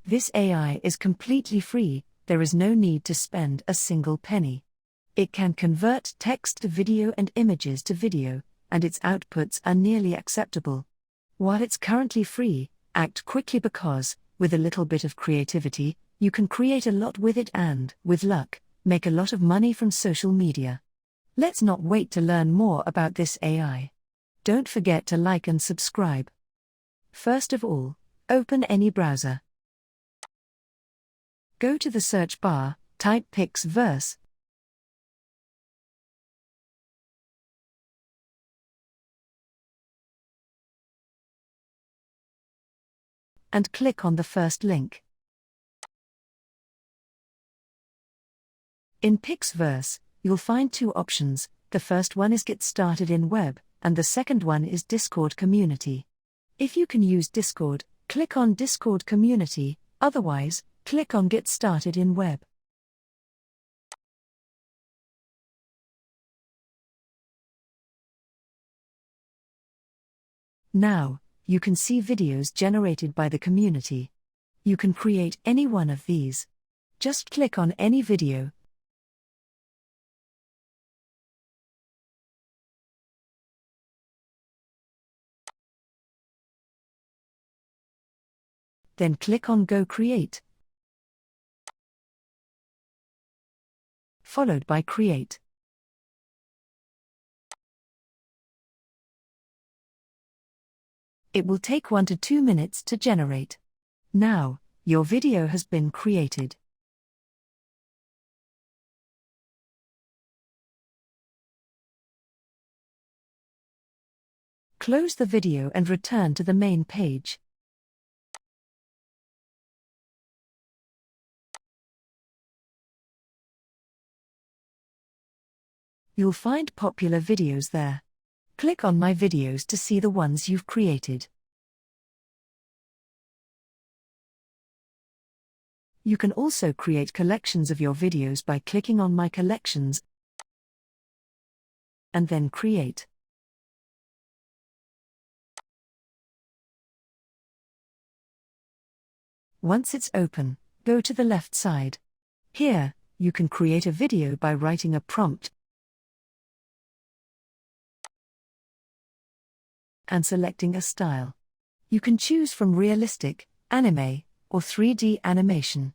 This AI is completely free, there is no need to spend a single penny. It can convert text to video and images to video, and its outputs are nearly acceptable. While it's currently free, act quickly because, with a little bit of creativity, you can create a lot with it and, with luck, make a lot of money from social media. Let's not wait to learn more about this AI. Don't forget to like and subscribe. First of all, open any browser. Go to the search bar, type Pixverse. And click on the first link. In Pixverse, you'll find two options. The first one is Get Started in Web, and the second one is Discord Community. If you can use Discord, click on Discord Community, otherwise, click on Get Started in Web. Now, you can see videos generated by the community. You can create any one of these. Just click on any video. Then click on Go Create, followed by Create. It will take 1 to 2 minutes to generate. Now, your video has been created. Close the video and return to the main page. You'll find popular videos there. Click on My Videos to see the ones you've created. You can also create collections of your videos by clicking on My Collections and then Create. Once it's open, go to the left side. Here, you can create a video by writing a prompt and selecting a style. You can choose from realistic, anime, or 3D animation.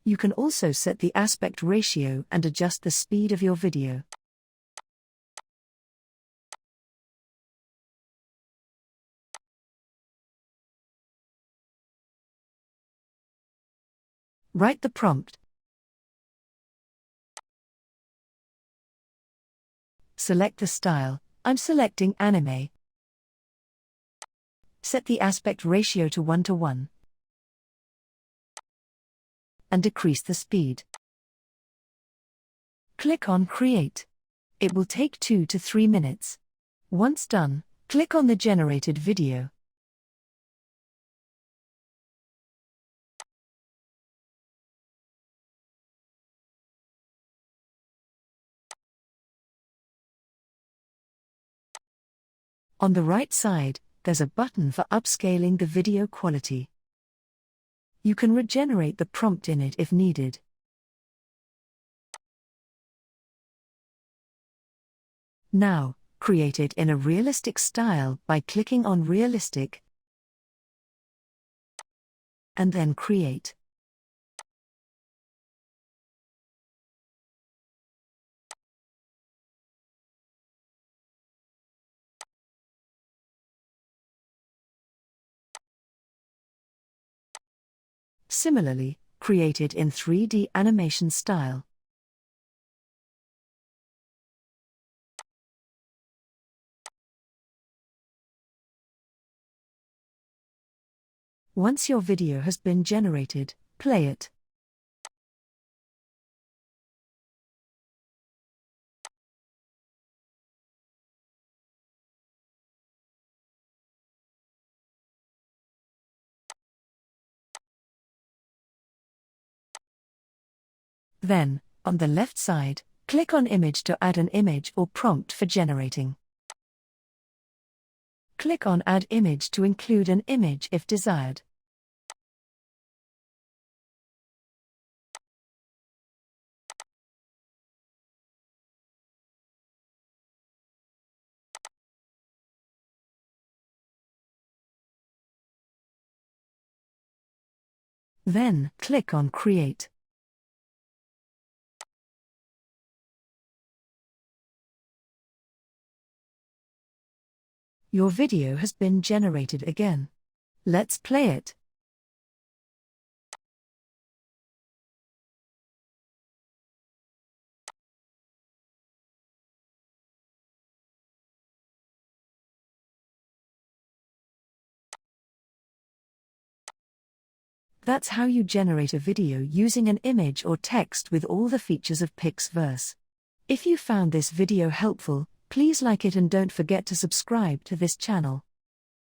You can also set the aspect ratio and adjust the speed of your video. Write the prompt. Select the style. I'm selecting anime. Set the aspect ratio to 1:1 and decrease the speed. Click on Create. It will take 2 to 3 minutes. Once done, click on the generated video. On the right side, there's a button for upscaling the video quality. You can regenerate the prompt in it if needed. Now, create it in a realistic style by clicking on Realistic and then Create. Similarly, create it in 3D animation style. Once your video has been generated, play it. Then, on the left side, click on Image to add an image or prompt for generating. Click on Add Image to include an image if desired. Then, click on Create. Your video has been generated again. Let's play it. That's how you generate a video using an image or text with all the features of Pixverse. If you found this video helpful, please like it and don't forget to subscribe to this channel.